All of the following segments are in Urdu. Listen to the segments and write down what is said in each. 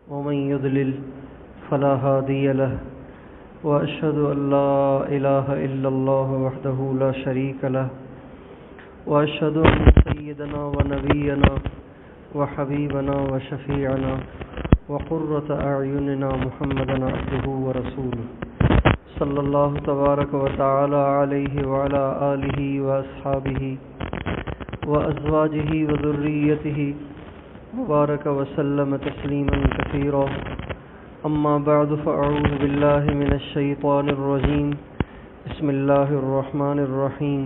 ومن يضلل فلا هادي له وأشهد أن لا إله إلا الله وحده لا شريك له وأشهد أن سيدنا ونبينا وحبيبنا وشفيعنا وقرة أعيننا محمدا عبده ورسوله صلى الله تبارك وتعالى عليه وعلى آله وأصحابه وأزواجه وذريته وبارك وسلم تسليما كثيرا. أما بعد فأعوذ بالله من الشيطان الرجيم. بسم الله الرحمن الرحيم.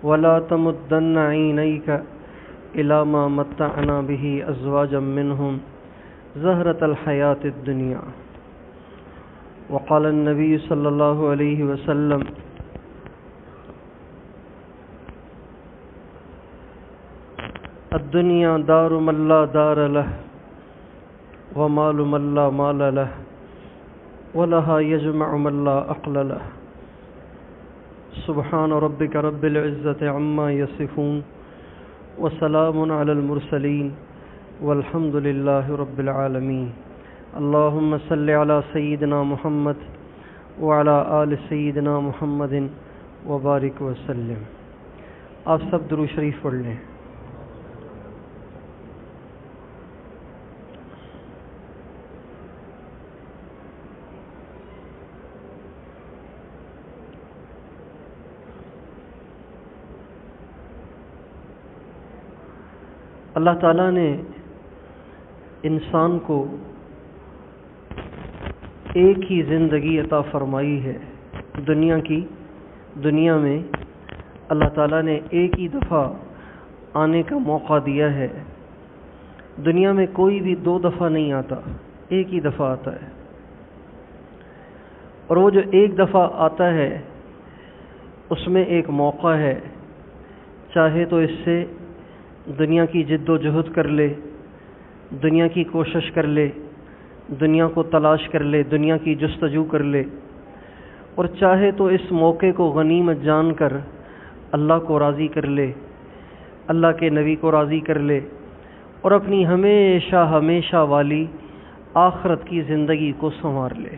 ولا تمدن عينيك إلى ما متعنا به أزواجا منهم زهرة الحياة الدنيا. وقال النبي صلى الله عليه وسلم الدنيا دار من لا دار له ومال من لا مال له ولها يجمع من لا عقل له. سبحان ربك رب العزة عما يصفون وسلام على المرسلين والحمد لله رب العالمين. اللهم صل على سيدنا محمد وعلى آل سيدنا محمد وبارك وسلم. آپ سب درود شریف پڑھ لیں. اللہ تعالیٰ نے انسان کو ایک ہی زندگی عطا فرمائی ہے. دنیا میں اللہ تعالیٰ نے ایک ہی دفعہ آنے کا موقع دیا ہے. دنیا میں کوئی بھی دو دفعہ نہیں آتا، ایک ہی دفعہ آتا ہے. اور وہ جو ایک دفعہ آتا ہے اس میں ایک موقع ہے، چاہے تو اس سے دنیا کی جد و جہد کر لے، دنیا کی کوشش کر لے، دنیا کو تلاش کر لے، دنیا کی جستجو کر لے، اور چاہے تو اس موقع کو غنیمت جان کر اللہ کو راضی کر لے، اللہ کے نبی کو راضی کر لے، اور اپنی ہمیشہ والی آخرت کی زندگی کو سنوار لے.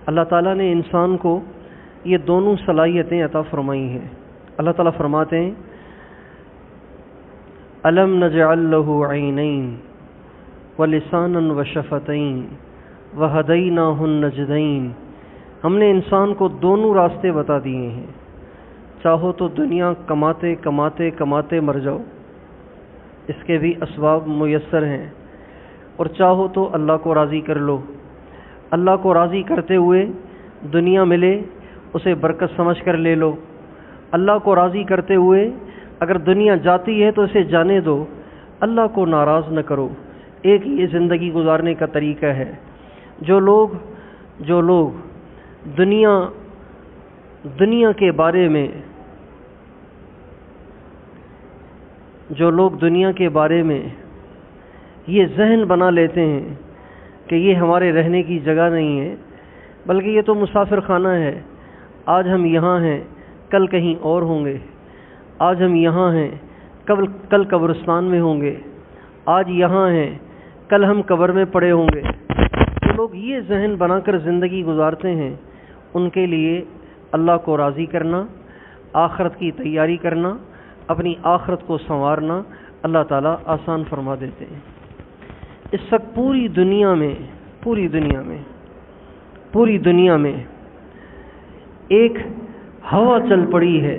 اللہ تعالیٰ نے انسان کو یہ دونوں صلاحیتیں عطا فرمائی ہیں. اللہ تعالیٰ فرماتے ہیں أَلَمْ نَجْعَلْ لَهُ عَيْنَيْنِ وَلِسَانًا وَشَفَتَيْنِ وَهَدَيْنَاهُ النَّجْدَيْنِ. ہم نے انسان کو دونوں راستے بتا دیے ہیں. چاہو تو دنیا کماتے کماتے کماتے مر جاؤ، اس کے بھی اسباب میسر ہیں، اور چاہو تو اللہ کو راضی کر لو. اللہ کو راضی کرتے ہوئے دنیا ملے اسے برکت سمجھ کر لے لو. اللہ کو راضی کرتے ہوئے اگر دنیا جاتی ہے تو اسے جانے دو، اللہ کو ناراض نہ کرو. ایک یہ زندگی گزارنے کا طریقہ ہے. جو لوگ دنیا کے بارے میں یہ ذہن بنا لیتے ہیں کہ یہ ہمارے رہنے کی جگہ نہیں ہے، بلکہ یہ تو مسافر خانہ ہے. آج ہم یہاں ہیں، کل کہیں اور ہوں گے. آج ہم یہاں ہیں، کل قبرستان میں ہوں گے. آج یہاں ہیں، کل ہم قبر میں پڑے ہوں گے. جو لوگ یہ ذہن بنا کر زندگی گزارتے ہیں، ان کے لیے اللہ کو راضی کرنا، آخرت کی تیاری کرنا، اپنی آخرت کو سنوارنا اللہ تعالیٰ آسان فرما دیتے ہیں. اس وقت پوری دنیا میں ایک ہوا چل پڑی ہے.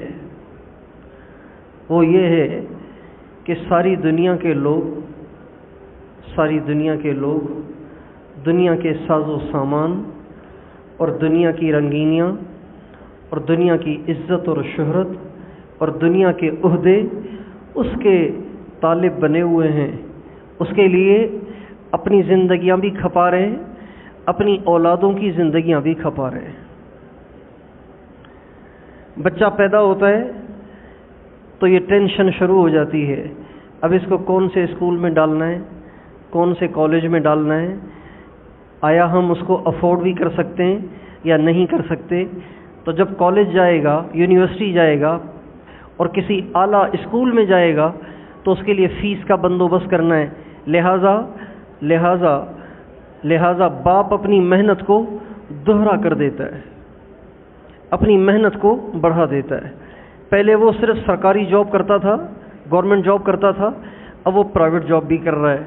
وہ یہ ہے کہ ساری دنیا کے لوگ دنیا کے ساز و سامان اور دنیا کی رنگینیاں اور دنیا کی عزت اور شہرت اور دنیا کے عہدے اس کے طالب بنے ہوئے ہیں. اس کے لیے اپنی زندگیاں بھی کھپا رہے ہیں، اپنی اولادوں کی زندگیاں بھی کھپا رہے ہیں. بچہ پیدا ہوتا ہے تو یہ ٹینشن شروع ہو جاتی ہے، اب اس کو کون سے اسکول میں ڈالنا ہے، کون سے کالج میں ڈالنا ہے، آیا ہم اس کو افورڈ بھی کر سکتے ہیں یا نہیں کر سکتے. تو جب کالج جائے گا، یونیورسٹی جائے گا اور کسی اعلیٰ اسکول میں جائے گا تو اس کے لیے فیس کا بندوبست کرنا ہے. لہٰذا لہٰذا باپ اپنی محنت کو دوہرا کر دیتا ہے، اپنی محنت کو بڑھا دیتا ہے۔ پہلے وہ صرف سرکاری جاب کرتا تھا، گورنمنٹ جاب کرتا تھا، اب وہ پرائیویٹ جاب بھی کر رہا ہے۔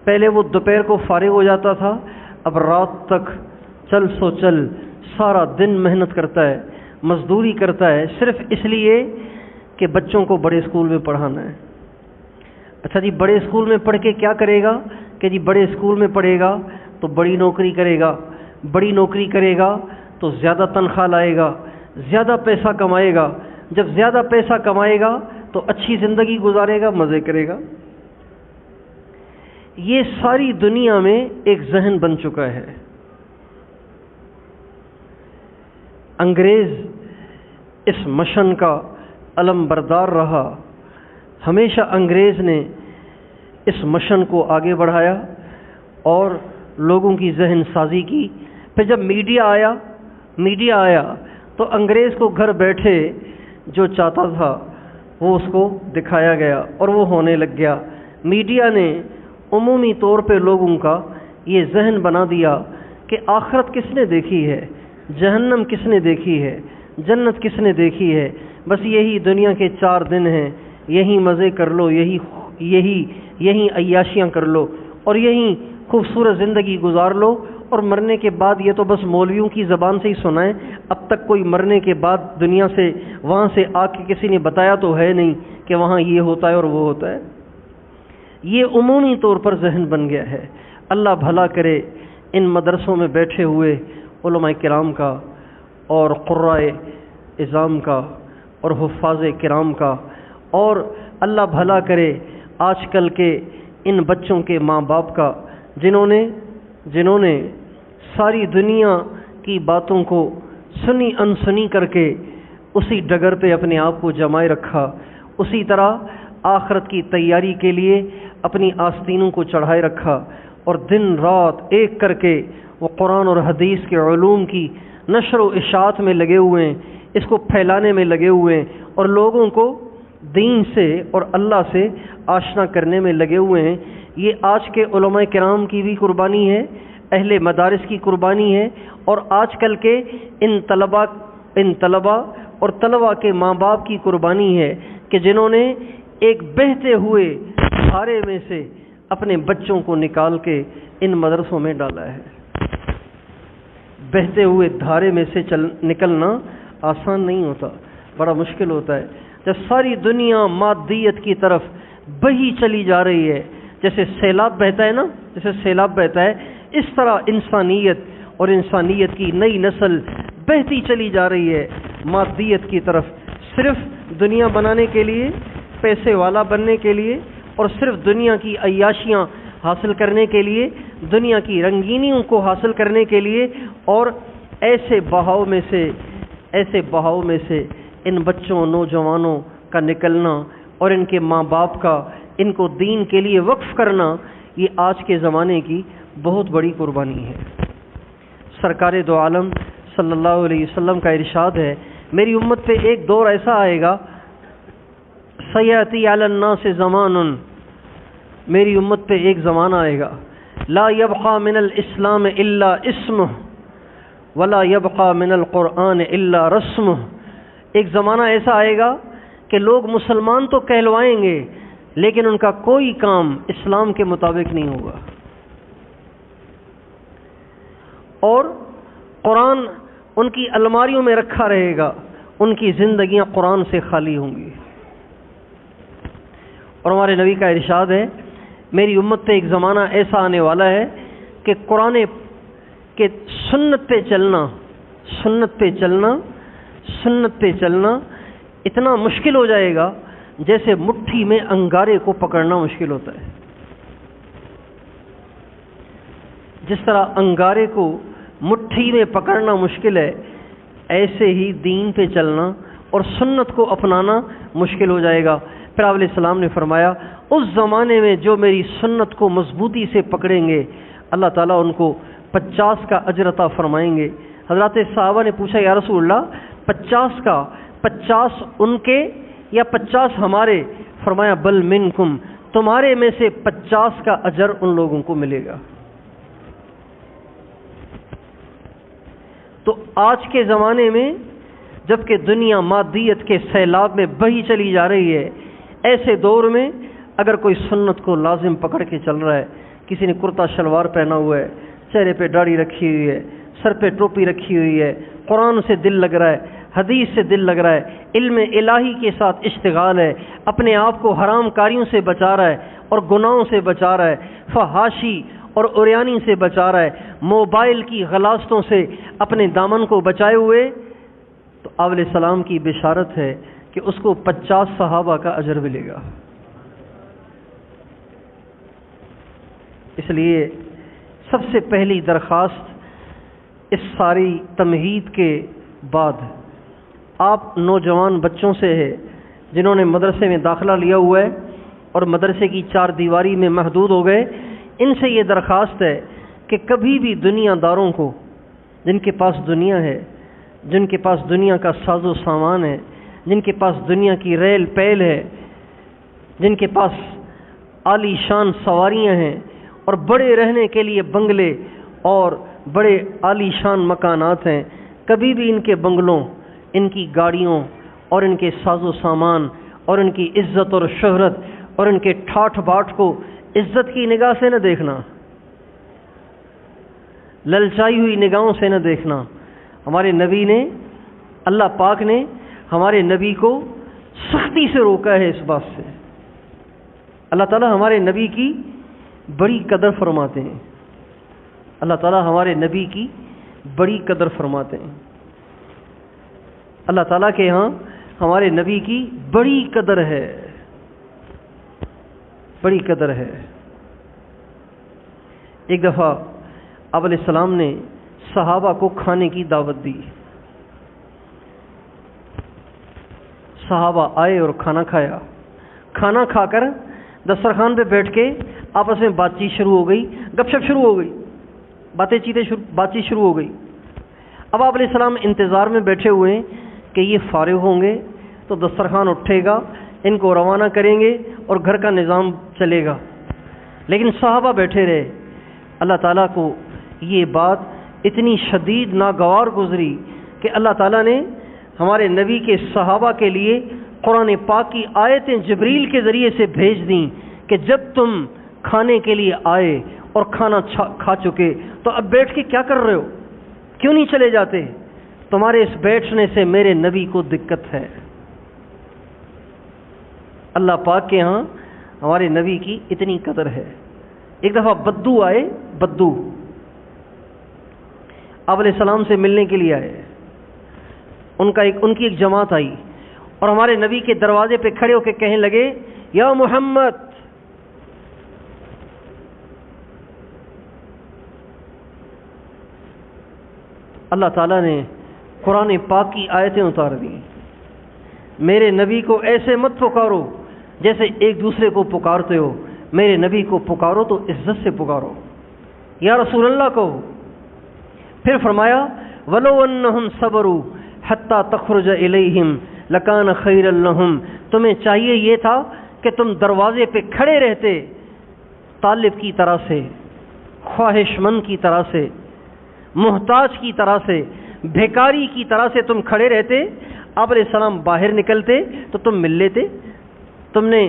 پہلے وہ دوپہر کو فارغ ہو جاتا تھا، اب رات تک چل سو چل سارا دن محنت کرتا ہے، مزدوری کرتا ہے، صرف اس لیے کہ بچوں کو بڑے اسکول میں پڑھانا ہے۔ اچھا جی، بڑے اسکول میں پڑھ کے کیا کرے گا؟ کہ جی بڑے اسکول میں پڑھے گا تو بڑی نوکری کرے گا، بڑی نوکری کرے گا تو زیادہ تنخواہ لائے گا، زیادہ پیسہ کمائے گا، جب زیادہ پیسہ کمائے گا تو اچھی زندگی گزارے گا، مزے کرے گا۔ یہ ساری دنیا میں ایک ذہن بن چکا ہے۔ انگریز اس مشن کا علم بردار رہا، ہمیشہ انگریز نے اس مشن کو آگے بڑھایا اور لوگوں کی ذہن سازی کی۔ پھر جب میڈیا آیا تو انگریز کو گھر بیٹھے جو چاہتا تھا وہ اس کو دکھایا گیا اور وہ ہونے لگ گیا۔ میڈیا نے عمومی طور پہ لوگوں کا یہ ذہن بنا دیا کہ آخرت کس نے دیکھی ہے، جہنم کس نے دیکھی ہے، جنت کس نے دیکھی ہے، بس یہی دنیا کے 4 دن ہیں، یہی مزے کر لو، یہی عیاشیاں کر لو اور یہی خوبصورت زندگی گزار لو، اور مرنے کے بعد یہ تو بس مولویوں کی زبان سے ہی سنائیں، اب تک کوئی مرنے کے بعد دنیا سے وہاں سے آ کے کسی نے بتایا تو ہے نہیں کہ وہاں یہ ہوتا ہے اور وہ ہوتا ہے۔ یہ عمومی طور پر ذہن بن گیا ہے۔ اللہ بھلا کرے ان مدرسوں میں بیٹھے ہوئے علماء کرام کا اور قرائے اعظام کا اور حفاظ کرام کا، اور اللہ بھلا کرے آج کل کے ان بچوں کے ماں باپ کا، جنہوں نے ساری دنیا کی باتوں کو سنی انسنی کر کے اسی ڈگر پہ اپنے آپ کو جمائے رکھا، اسی طرح آخرت کی تیاری کے لیے اپنی آستینوں کو چڑھائے رکھا، اور دن رات ایک کر کے وہ قرآن اور حدیث کے علوم کی نشر و اشاعت میں لگے ہوئے ہیں، اس کو پھیلانے میں لگے ہوئے ہیں، اور لوگوں کو دین سے اور اللہ سے آشنا کرنے میں لگے ہوئے ہیں۔ یہ آج کے علماء کرام کی بھی قربانی ہے، اہل مدارس کی قربانی ہے، اور آج کل کے ان طلباء اور طلباء کے ماں باپ کی قربانی ہے کہ جنہوں نے ایک بہتے ہوئے دھارے میں سے اپنے بچوں کو نکال کے ان مدرسوں میں ڈالا ہے۔ بہتے ہوئے دھارے میں سے نکلنا آسان نہیں ہوتا، بڑا مشکل ہوتا ہے۔ جب ساری دنیا مادیت کی طرف بہی چلی جا رہی ہے، جیسے سیلاب بہتا ہے نا، اس طرح انسانیت اور انسانیت کی نئی نسل بہتی چلی جا رہی ہے مادیت کی طرف، صرف دنیا بنانے کے لیے، پیسے والا بننے کے لیے، اور صرف دنیا کی عیاشیاں حاصل کرنے کے لیے، دنیا کی رنگینیوں کو حاصل کرنے کے لیے، اور ایسے بہاؤ میں سے ان بچوں نوجوانوں کا نکلنا اور ان کے ماں باپ کا ان کو دین کے لیے وقف کرنا، یہ آج کے زمانے کی بہت بڑی قربانی ہے۔ سرکار دو عالم صلی اللہ علیہ وسلم کا ارشاد ہے، میری امت پہ ایک دور ایسا آئے گا، سیاتی علی الناس زمان، میری امت پہ ایک زمانہ آئے گا، لا یبقى من الاسلام الا اسمہ ولا یبقى من القرآن الا رسمہ۔ ایک زمانہ ایسا آئے گا کہ لوگ مسلمان تو کہلوائیں گے لیکن ان کا کوئی کام اسلام کے مطابق نہیں ہوگا، اور قرآن ان کی الماریوں میں رکھا رہے گا، ان کی زندگیاں قرآن سے خالی ہوں گی۔ اور ہمارے نبی کا ارشاد ہے، میری امت پہ ایک زمانہ ایسا آنے والا ہے کہ قرآن کے سنت پہ چلنا اتنا مشکل ہو جائے گا جیسے مٹھی میں انگارے کو پکڑنا مشکل ہوتا ہے۔ جس طرح انگارے کو مٹھی میں پکڑنا مشکل ہے، ایسے ہی دین پہ چلنا اور سنت کو اپنانا مشکل ہو جائے گا۔ پھر آپ علیہ السلام نے فرمایا، اس زمانے میں جو میری سنت کو مضبوطی سے پکڑیں گے اللہ تعالیٰ ان کو 50 کا اجر عطا فرمائیں گے۔ حضرات صحابہ نے پوچھا، یا رسول اللہ 50 ان کے یا 50 ہمارے؟ فرمایا بل منکم، تمہارے میں سے 50 کا اجر ان لوگوں کو ملے گا۔ تو آج کے زمانے میں جب کہ دنیا مادیت کے سیلاب میں بہی چلی جا رہی ہے، ایسے دور میں اگر کوئی سنت کو لازم پکڑ کے چل رہا ہے، کسی نے کرتا شلوار پہنا ہوا ہے، چہرے پہ داڑھی رکھی ہوئی ہے، سر پہ ٹوپی رکھی ہوئی ہے، قرآن سے دل لگ رہا ہے، حدیث سے دل لگ رہا ہے، علم الہی کے ساتھ اشتغال ہے، اپنے آپ کو حرام کاریوں سے بچا رہا ہے اور گناہوں سے بچا رہا ہے، فحاشی اور عریانی سے بچا رہا ہے، موبائل کی غلاظتوں سے اپنے دامن کو بچائے ہوئے، تو آپ علیہ السلام کی بشارت ہے کہ اس کو 50 صحابہ کا اجر ملے گا۔ اس لیے سب سے پہلی درخواست اس ساری تمہید کے بعد آپ نوجوان بچوں سے ہے جنہوں نے مدرسے میں داخلہ لیا ہوا ہے اور مدرسے کی 4 دیواری میں محدود ہو گئے، ان سے یہ درخواست ہے کہ کبھی بھی دنیا داروں کو، جن کے پاس دنیا ہے، جن کے پاس دنیا کا ساز و سامان ہے، جن کے پاس دنیا کی ریل پیل ہے، جن کے پاس عالی شان سواریاں ہیں اور بڑے رہنے کے لیے بنگلے اور بڑے عالی شان مکانات ہیں، کبھی بھی ان کے بنگلوں، ان کی گاڑیوں اور ان کے ساز و سامان اور ان کی عزت اور شہرت اور ان کے ٹھاٹھ باٹھ کو عزت کی نگاہ سے نہ دیکھنا، للچائی ہوئی نگاہوں سے نہ دیکھنا۔ ہمارے نبی نے، اللہ پاک نے ہمارے نبی کو سختی سے روکا ہے اس بات سے۔ اللہ تعالیٰ ہمارے نبی کی بڑی قدر فرماتے ہیں، اللہ تعالیٰ ہمارے نبی کی بڑی قدر فرماتے ہیں، اللہ تعالیٰ کے ہاں ہمارے نبی کی بڑی قدر ہے، بڑی قدر ہے۔ ایک دفعہ آپ علیہ السلام نے صحابہ کو کھانے کی دعوت دی، صحابہ آئے اور کھانا کھایا، کھانا کھا کر دسترخوان پہ بیٹھ کے آپس میں بات چیت شروع ہو گئی، گپ شپ شروع ہو گئی، بات چیت شروع ہو گئی۔ اب آپ علیہ السلام انتظار میں بیٹھے ہوئے ہیں کہ یہ فارغ ہوں گے تو دسترخوان اٹھے گا، ان کو روانہ کریں گے اور گھر کا نظام چلے گا، لیکن صحابہ بیٹھے رہے۔ اللہ تعالیٰ کو یہ بات اتنی شدید ناگوار گزری کہ اللہ تعالیٰ نے ہمارے نبی کے صحابہ کے لیے قرآن پاک کی آیتیں جبریل کے ذریعے سے بھیج دیں کہ جب تم کھانے کے لیے آئے اور کھانا کھا چکے تو اب بیٹھ کے کیا کر رہے ہو، کیوں نہیں چلے جاتے؟ تمہارے اس بیٹھنے سے میرے نبی کو دقت ہے۔ اللہ پاک کے ہاں ہمارے نبی کی اتنی قدر ہے۔ ایک دفعہ بدو آئے، بدو آپ علیہ السلام سے ملنے کے لیے آئے، ان کی ایک جماعت آئی اور ہمارے نبی کے دروازے پہ کھڑے ہو کے کہنے لگے، یا محمد، اللہ تعالیٰ نے قرآن پاک کی آیتیں اتار دی، میرے نبی کو ایسے مت پکارو جیسے ایک دوسرے کو پکارتے ہو، میرے نبی کو پکارو تو عزت سے پکارو، یا رسول اللہ کہو۔ پھر فرمایا، وَلَوْ أَنَّهُمْ صَبَرُوا حَتَّى تَخْرُجَ إِلَيْهِمْ لَكَانَ خَيْرًا لَهُمْ، تمہیں چاہیے یہ تھا کہ تم دروازے پہ کھڑے رہتے، طالب کی طرح سے، خواہش مند کی طرح سے، محتاج کی طرح سے، بھیکاری کی طرح سے تم کھڑے رہتے، آپ علیہ السلام باہر نکلتے تو تم مل لیتے۔ تم نے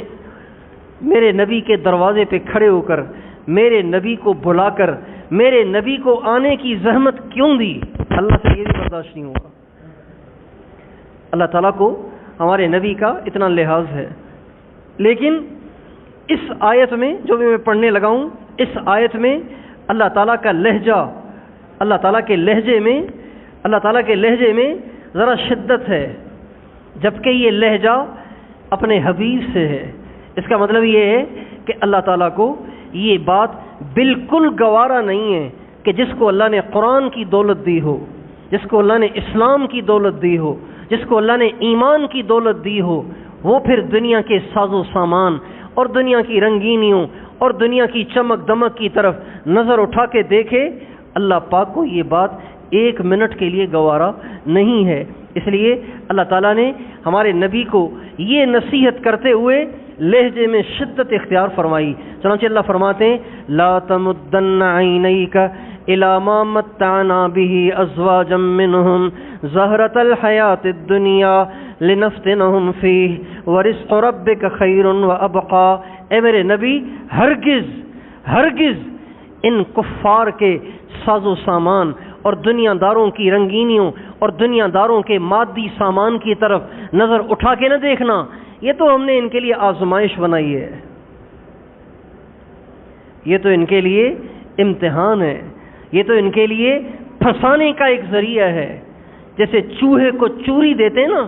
میرے نبی کے دروازے پہ کھڑے ہو کر میرے نبی کو بلا کر میرے نبی کو آنے کی زحمت کیوں دی؟ اللہ سے یہ بھی برداشت نہیں ہوگا۔ اللہ تعالیٰ کو ہمارے نبی کا اتنا لحاظ ہے۔ لیکن اس آیت میں جو بھی میں پڑھنے لگا ہوں، اس آیت میں اللہ تعالیٰ کا لہجہ، اللہ تعالیٰ کے لہجے میں ذرا شدت ہے، جبکہ یہ لہجہ اپنے حبیب سے ہے۔ اس کا مطلب یہ ہے کہ اللہ تعالیٰ کو یہ بات بالکل گوارا نہیں ہے کہ جس کو اللہ نے قرآن کی دولت دی ہو، جس کو اللہ نے اسلام کی دولت دی ہو، جس کو اللہ نے ایمان کی دولت دی ہو، وہ پھر دنیا کے ساز و سامان اور دنیا کی رنگینیوں اور دنیا کی چمک دمک کی طرف نظر اٹھا کے دیکھے۔ اللہ پاک کو یہ بات 1 منٹ کے لیے گوارا نہیں ہے۔ اس لیے اللہ تعالیٰ نے ہمارے نبی کو یہ نصیحت کرتے ہوئے لہجے میں شدت اختیار فرمائی۔ چنانچہ اللہ فرماتے ہیں، لا تمدن عینیک إلى ما متعنا به أزواجا منهم زهرة الحياة الدنيا لنفتنهم فيه ورزق ربك خير وأبقى. اے میرے نبی ہرگز ان کفار کے ساز و سامان اور دنیا داروں کی رنگینیوں اور دنیا داروں کے مادی سامان کی طرف نظر اٹھا کے نہ دیکھنا. یہ تو ہم نے ان کے لیے آزمائش بنائی ہے، یہ تو ان کے لیے امتحان ہے، یہ تو ان کے لیے پھنسانے کا ایک ذریعہ ہے. جیسے چوہے کو چوری دیتے ہیں نا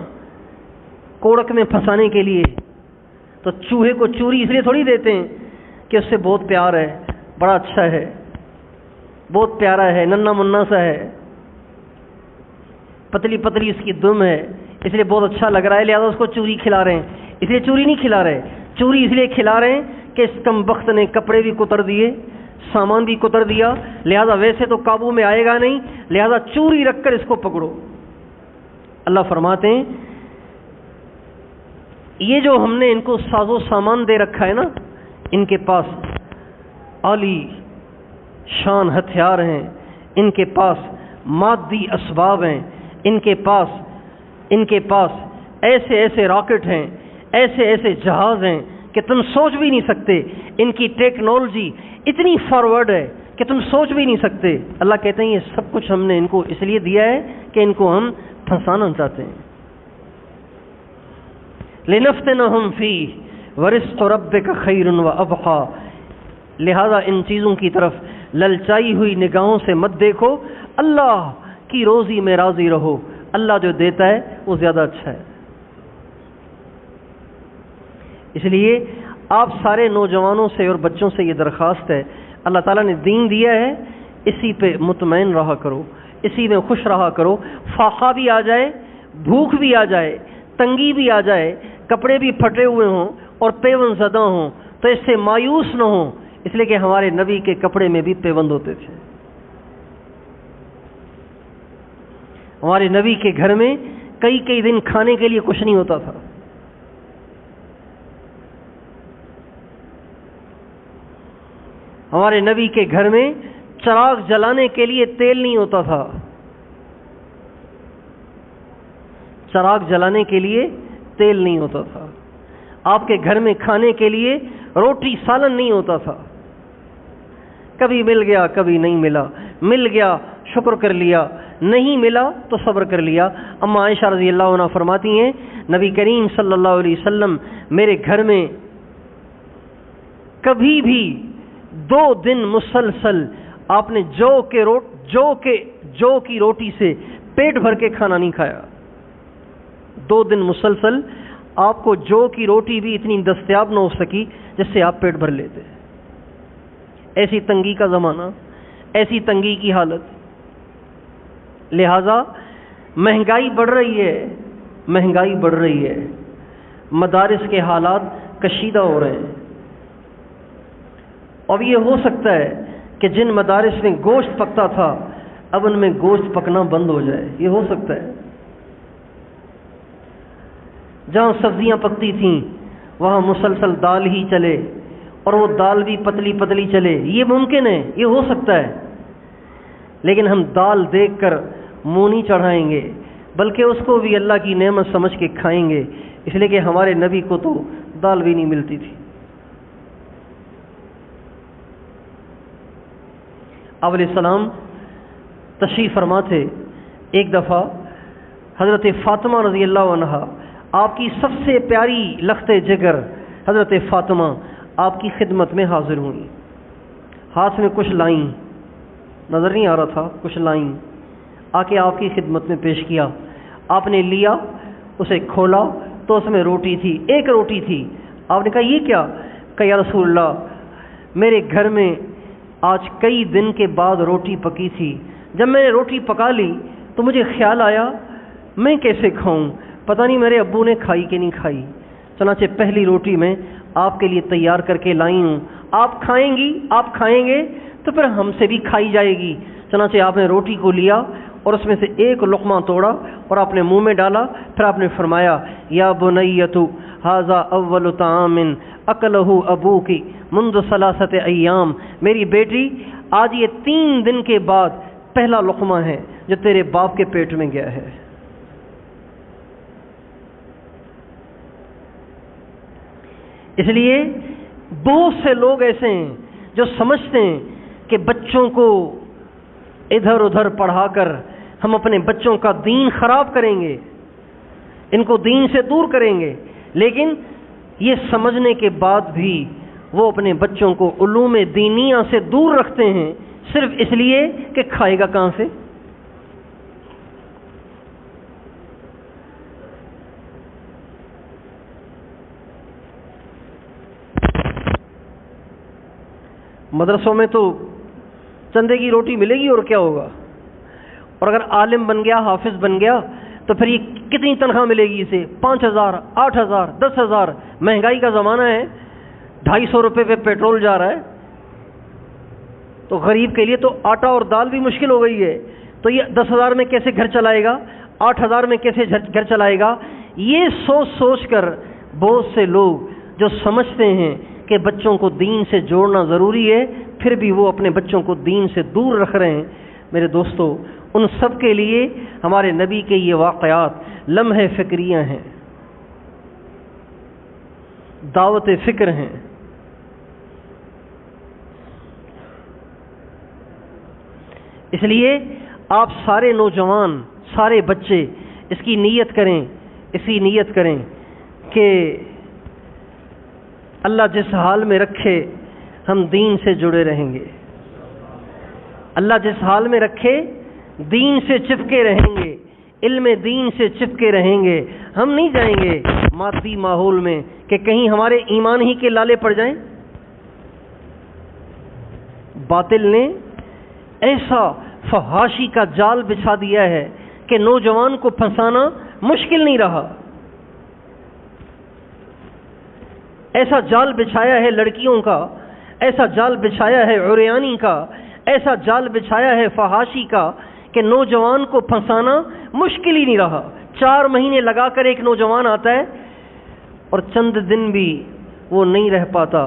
کوڑک میں پھنسانے کے لیے، تو چوہے کو چوری اس لیے تھوڑی دیتے ہیں کہ اس سے بہت پیار ہے، بڑا اچھا ہے، بہت پیارا ہے، ننا منا سا ہے، پتلی پتلی اس کی دم ہے، اس لیے بہت اچھا لگ رہا ہے، لہٰذا اس کو چوری کھلا رہے ہیں. اس لیے چوری نہیں کھلا رہے، چوری اس لیے کھلا رہے ہیں کہ اس کم بخت نے کپڑے بھی کتر دیے، سامان بھی کتر دیا، لہذا ویسے تو قابو میں آئے گا نہیں، لہذا چوری رکھ کر اس کو پکڑو. اللہ فرماتے ہیں یہ جو ہم نے ان کو ساز و سامان دے رکھا ہے نا، ان کے پاس عالی شان ہتھیار ہیں، ان کے پاس مادی اسباب ہیں، ان کے پاس ایسے ایسے راکٹ ہیں، ایسے ایسے جہاز ہیں کہ تم سوچ بھی نہیں سکتے. ان کی ٹیکنالوجی اتنی فارورڈ ہے کہ تم سوچ بھی نہیں سکتے. اللہ کہتے ہیں یہ سب کچھ ہم نے ان کو اس لیے دیا ہے کہ ان کو ہم پھنسانا چاہتے ہیں. لنفتنہم فیہ ورزق ربک خیر وابقی. لہذا ان چیزوں کی طرف للچائی ہوئی نگاہوں سے مت دیکھو، اللہ کی روزی میں راضی رہو. اللہ جو دیتا ہے وہ زیادہ اچھا ہے. اس لیے آپ سارے نوجوانوں سے اور بچوں سے یہ درخواست ہے، اللہ تعالیٰ نے دین دیا ہے، اسی پہ مطمئن رہا کرو، اسی میں خوش رہا کرو. فاقہ بھی آ جائے، بھوک بھی آ جائے، تنگی بھی آ جائے، کپڑے بھی پھٹے ہوئے ہوں اور پیوند زدہ ہوں، تو اس سے مایوس نہ ہوں، اس لیے کہ ہمارے نبی کے کپڑے میں بھی پیوند ہوتے تھے. ہمارے نبی کے گھر میں کئی دن کھانے کے لیے کچھ نہیں ہوتا تھا. ہمارے نبی کے گھر میں چراغ جلانے کے لیے تیل نہیں ہوتا تھا، چراغ جلانے کے لیے تیل نہیں ہوتا تھا. آپ کے گھر میں کھانے کے لیے روٹی سالن نہیں ہوتا تھا. کبھی مل گیا کبھی نہیں ملا، مل گیا شکر کر لیا، نہیں ملا تو صبر کر لیا. اما عائشہ رضی اللہ عنہ فرماتی ہیں نبی کریم صلی اللہ علیہ وسلم میرے گھر میں کبھی بھی 2 دن مسلسل آپ نے جو کی روٹی سے پیٹ بھر کے کھانا نہیں کھایا. 2 دن مسلسل آپ کو جو کی روٹی بھی اتنی دستیاب نہ ہو سکی جس سے آپ پیٹ بھر لیتے. ایسی تنگی کا زمانہ، ایسی تنگی کی حالت. لہذا مہنگائی بڑھ رہی ہے، مدارس کے حالات کشیدہ ہو رہے ہیں. اب یہ ہو سکتا ہے کہ جن مدارس میں گوشت پکتا تھا اب ان میں گوشت پکنا بند ہو جائے، یہ ہو سکتا ہے. جہاں سبزیاں پکتی تھیں وہاں مسلسل دال ہی چلے اور وہ دال بھی پتلی پتلی چلے، یہ ممکن ہے، یہ ہو سکتا ہے. لیکن ہم دال دیکھ کر منہ نہیں چڑھائیں گے بلکہ اس کو بھی اللہ کی نعمت سمجھ کے کھائیں گے، اس لیے کہ ہمارے نبی کو تو دال بھی نہیں ملتی تھی. آپ علیہ السلام تشریف فرما تھے. ایک دفعہ حضرت فاطمہ رضی اللہ عنہا، آپ کی سب سے پیاری لخت جگر حضرت فاطمہ آپ کی خدمت میں حاضر ہوئیں. ہاتھ میں کچھ لائیں، نظر نہیں آ رہا تھا، کچھ لائیں، آ کے آپ کی خدمت میں پیش کیا. آپ نے لیا، اسے کھولا تو اس میں روٹی تھی، ایک روٹی تھی. آپ نے کہا یہ کیا؟ کہ یا رسول اللہ میرے گھر میں آج کئی دن کے بعد روٹی پکی تھی، جب میں نے روٹی پکا لی تو مجھے خیال آیا میں کیسے کھاؤں، پتہ نہیں میرے ابو نے کھائی کہ نہیں کھائی، چنانچہ پہلی روٹی میں آپ کے لیے تیار کر کے لائی ہوں، آپ کھائیں گے تو پھر ہم سے بھی کھائی جائے گی. چنانچہ آپ نے روٹی کو لیا اور اس میں سے ایک لقمہ توڑا اور آپ نے منہ میں ڈالا. پھر آپ نے فرمایا یا بنیۃ ھذا اول طعام اکلہ ابوک منذ 3 ایام، میری بیٹی آج یہ 3 دن کے بعد پہلا لقمہ ہے جو تیرے باپ کے پیٹ میں گیا ہے۔ اس لیے بہت سے لوگ ایسے ہیں جو سمجھتے ہیں کہ بچوں کو ادھر ادھر پڑھا کر ہم اپنے بچوں کا دین خراب کریں گے، ان کو دین سے دور کریں گے، لیکن یہ سمجھنے کے بعد بھی وہ اپنے بچوں کو علوم دینیہ سے دور رکھتے ہیں، صرف اس لیے کہ کھائے گا کہاں سے۔ مدرسوں میں تو چندے کی روٹی ملے گی اور کیا ہوگا، اور اگر عالم بن گیا، حافظ بن گیا، تو پھر یہ کتنی تنخواہ ملے گی اسے؟ 5,000 8,000 10,000۔ مہنگائی کا زمانہ ہے، 250 روپے پہ پیٹرول جا رہا ہے، تو غریب کے لیے تو آٹا اور دال بھی مشکل ہو گئی ہے، تو یہ 10,000 میں کیسے گھر چلائے گا، 8,000 میں کیسے گھر چلائے گا؟ یہ سوچ سوچ کر بہت سے لوگ جو سمجھتے ہیں کہ بچوں کو دین سے جوڑنا ضروری ہے، پھر بھی وہ اپنے بچوں کو دین سے دور رکھ رہے ہیں۔ میرے دوستو، ان سب کے لیے ہمارے نبی کے یہ واقعات لمحے فکریہ ہیں، دعوت فکر ہیں۔ اس لیے آپ سارے نوجوان، سارے بچے اس کی نیت کریں کہ اللہ جس حال میں رکھے ہم دین سے جڑے رہیں گے، اللہ جس حال میں رکھے دین سے چپکے رہیں گے، علم دین سے چپکے رہیں گے۔ ہم نہیں جائیں گے مادی ماحول میں کہ کہیں ہمارے ایمان ہی کے لالے پڑ جائیں۔ باطل نے ایسا فحاشی کا جال بچھا دیا ہے کہ نوجوان کو پھنسانا مشکل نہیں رہا۔ ایسا جال بچھایا ہے لڑکیوں کا، ایسا جال بچھایا ہے عریانی کا، ایسا جال بچھایا ہے فحاشی کا کہ نوجوان کو پھنسانا مشکل ہی نہیں رہا۔ 4 مہینے لگا کر ایک نوجوان آتا ہے اور چند دن بھی وہ نہیں رہ پاتا،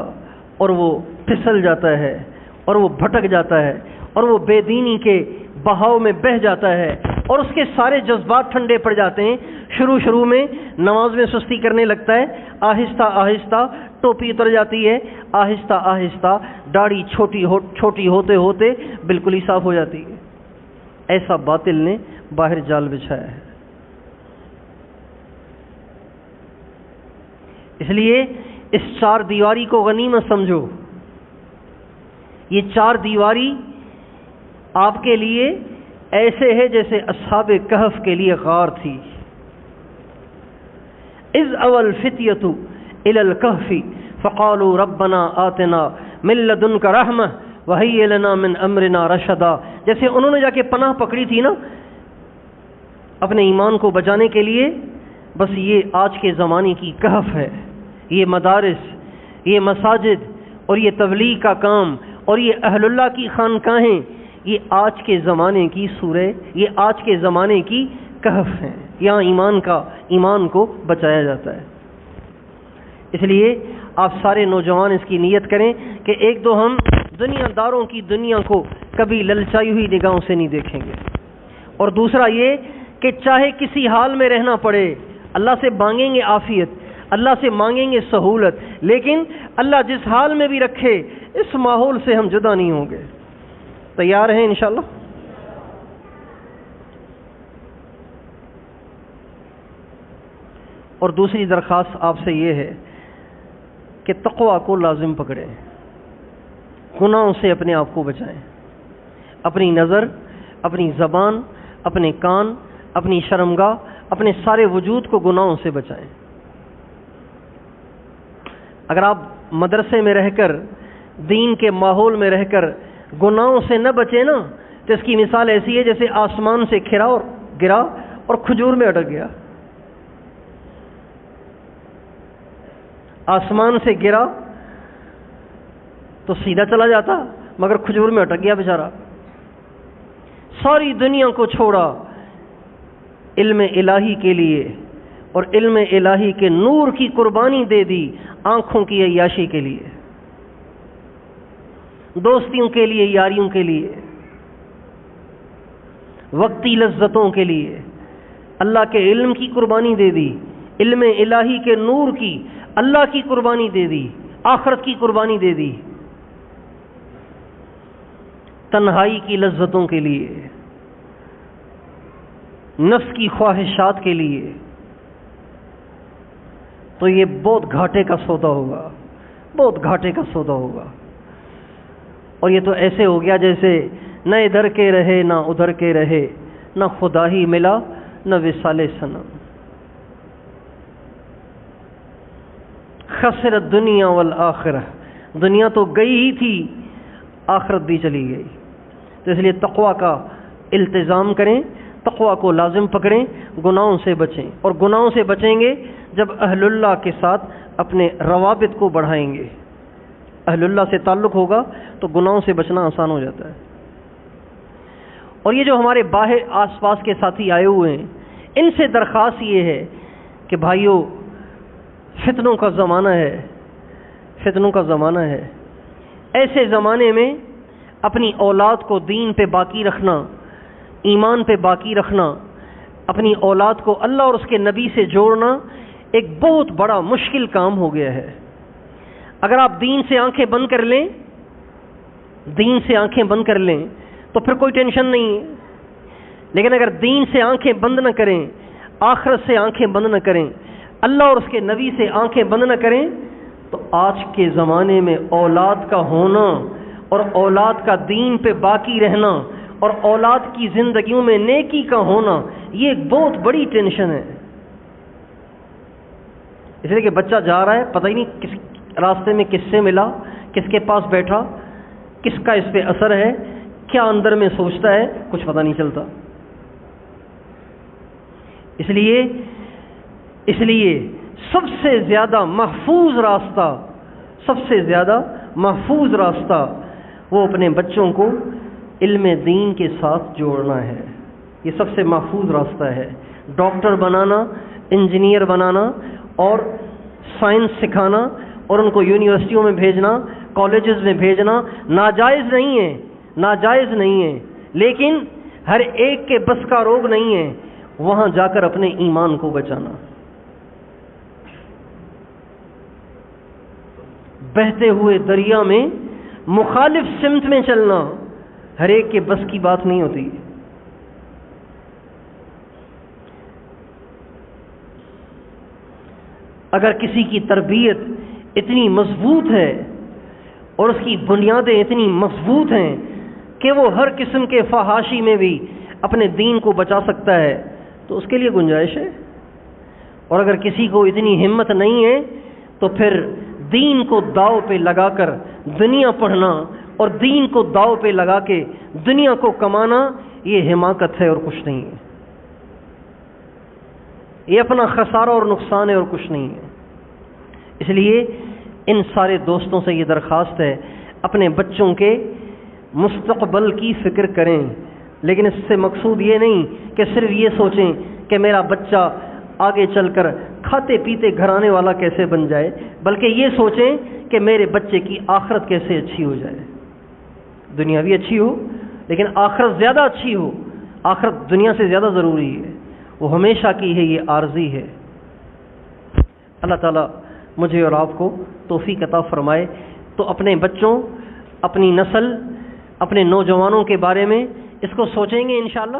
اور وہ پھسل جاتا ہے، اور وہ بھٹک جاتا ہے، اور وہ بے دینی کے بہاؤ میں بہہ جاتا ہے، اور اس کے سارے جذبات ٹھنڈے پڑ جاتے ہیں۔ شروع میں نماز میں سستی کرنے لگتا ہے، آہستہ آہستہ ٹوپی اتر جاتی ہے، آہستہ آہستہ داڑھی چھوٹی ہوتے ہوتے بالکل ہی صاف ہو جاتی ہے۔ ایسا باطل نے باہر جال بچھایا ہے۔ اس لیے اس 4 دیواری کو غنیمت سمجھو۔ یہ 4 دیواری آپ کے لیے ایسے ہے جیسے اصحاب کہف کے لیے غار تھی۔ اذ اول فتیۃ الی الکہف فقالوا ربنا آتنا من لدنک رحمہ وہیئ لنا من امرنا رشدا۔ جیسے انہوں نے جا کے پناہ پکڑی تھی نا اپنے ایمان کو بچانے کے لیے، بس یہ آج کے زمانے کی کہف ہے، یہ مدارس، یہ مساجد، اور یہ تبلیغ کا کام، اور یہ اہل اللہ کی خانقاہیں، یہ آج کے زمانے کی یہ آج کے زمانے کی کہف ہیں۔ یہاں ایمان کو بچایا جاتا ہے۔ اس لیے آپ سارے نوجوان اس کی نیت کریں کہ ایک دو ہم دنیا داروں کی دنیا کو کبھی للچائی ہوئی نگاہوں سے نہیں دیکھیں گے، اور دوسرا یہ کہ چاہے کسی حال میں رہنا پڑے اللہ سے مانگیں گے عافیت، اللہ سے مانگیں گے سہولت، لیکن اللہ جس حال میں بھی رکھے اس ماحول سے ہم جدا نہیں ہوں گے۔ تیار ہیں انشاءاللہ؟ اور دوسری درخواست آپ سے یہ ہے کہ تقویٰ کو لازم پکڑیں، گناہوں سے اپنے آپ کو بچائیں، اپنی نظر، اپنی زبان، اپنے کان، اپنی شرمگاہ، اپنے سارے وجود کو گناہوں سے بچائیں۔ اگر آپ مدرسے میں رہ کر، دین کے ماحول میں رہ کر گناہوں سے نہ بچیں نا، تو اس کی مثال ایسی ہے جیسے آسمان سے گرا اور کھجور میں اٹک گیا۔ آسمان سے گرا تو سیدھا چلا جاتا، مگر کھجور میں اٹک گیا بیچارہ۔ ساری دنیا کو چھوڑا علم الہی کے لیے، اور علم الہی کے نور کی قربانی دے دی آنکھوں کی عیاشی کے لیے۔ دوستیوں کے لیے، یاریوں کے لیے، وقتی لذتوں کے لیے اللہ کے علم کی قربانی دے دی، علم الہی کے نور کی اللہ کی قربانی دے دی، آخرت کی قربانی دے دی، تنہائی کی لذتوں کے لیے، نفس کی خواہشات کے لیے، تو یہ بہت گھاٹے کا سودا ہوگا، بہت گھاٹے کا سودا ہوگا۔ اور یہ تو ایسے ہو گیا جیسے نہ ادھر کے رہے نہ ادھر کے رہے، نہ خدا ہی ملا نہ وصال صنم۔ خسر الدنیا والآخرہ، دنیا تو گئی ہی تھی، آخرت بھی چلی گئی۔ تو اس لیے تقوی کا التزام کریں، تقوی کو لازم پکڑیں، گناہوں سے بچیں، اور گناہوں سے بچیں گے جب اہل اللہ کے ساتھ اپنے روابط کو بڑھائیں گے۔ اہل اللہ سے تعلق ہوگا تو گناہوں سے بچنا آسان ہو جاتا ہے۔ اور یہ جو ہمارے باہر آس پاس کے ساتھی آئے ہوئے ہیں، ان سے درخواست یہ ہے کہ بھائیو، فتنوں کا زمانہ ہے، فتنوں کا زمانہ ہے۔ ایسے زمانے میں اپنی اولاد کو دین پہ باقی رکھنا، ایمان پہ باقی رکھنا، اپنی اولاد کو اللہ اور اس کے نبی سے جوڑنا ایک بہت بڑا مشکل کام ہو گیا ہے۔ اگر آپ دین سے آنکھیں بند کر لیں، دین سے آنکھیں بند کر لیں تو پھر کوئی ٹینشن نہیں ہے، لیکن اگر دین سے آنکھیں بند نہ کریں، آخرت سے آنکھیں بند نہ کریں، اللہ اور اس کے نبی سے آنکھیں بند نہ کریں، تو آج کے زمانے میں اولاد کا ہونا اور اولاد کا دین پہ باقی رہنا اور اولاد کی زندگیوں میں نیکی کا ہونا، یہ ایک بہت بڑی ٹینشن ہے۔ اس لیے کہ بچہ جا رہا ہے، پتہ ہی نہیں کس راستے میں کس سے ملا، کس کے پاس بیٹھا، کس کا اس پہ اثر ہے، کیا اندر میں سوچتا ہے، کچھ پتہ نہیں چلتا۔ اس لیے سب سے زیادہ محفوظ راستہ، سب سے زیادہ محفوظ راستہ وہ اپنے بچوں کو علم دین کے ساتھ جوڑنا ہے۔ یہ سب سے محفوظ راستہ ہے۔ ڈاکٹر بنانا، انجینئر بنانا اور سائنس سکھانا اور ان کو یونیورسٹیوں میں بھیجنا، کالجز میں بھیجنا ناجائز نہیں ہے، ناجائز نہیں ہے، لیکن ہر ایک کے بس کا روگ نہیں ہے وہاں جا کر اپنے ایمان کو بچانا۔ بہتے ہوئے دریا میں مخالف سمت میں چلنا ہر ایک کے بس کی بات نہیں ہوتی۔ اگر کسی کی تربیت اتنی مضبوط ہے اور اس کی بنیادیں اتنی مضبوط ہیں کہ وہ ہر قسم کے فحاشی میں بھی اپنے دین کو بچا سکتا ہے تو اس کے لیے گنجائش ہے۔ اور اگر کسی کو اتنی ہمت نہیں ہے تو پھر دین کو داؤ پہ لگا کر دنیا پڑھنا اور دین کو داؤ پہ لگا کے دنیا کو کمانا، یہ حماقت ہے اور کچھ نہیں ہے۔ یہ اپنا خسارہ اور نقصان ہے اور کچھ نہیں ہے۔ اس لیے ان سارے دوستوں سے یہ درخواست ہے، اپنے بچوں کے مستقبل کی فکر کریں، لیکن اس سے مقصود یہ نہیں کہ صرف یہ سوچیں کہ میرا بچہ آگے چل کر کھاتے پیتے گھرانے والا کیسے بن جائے، بلکہ یہ سوچیں کہ میرے بچے کی آخرت کیسے اچھی ہو جائے۔ دنیا بھی اچھی ہو لیکن آخرت زیادہ اچھی ہو، آخرت دنیا سے زیادہ ضروری ہے، وہ ہمیشہ کی ہے، یہ عارضی ہے۔ اللہ تعالیٰ مجھے اور آپ کو توفیق عطا فرمائے تو اپنے بچوں، اپنی نسل، اپنے نوجوانوں کے بارے میں اس کو سوچیں گے انشاءاللہ۔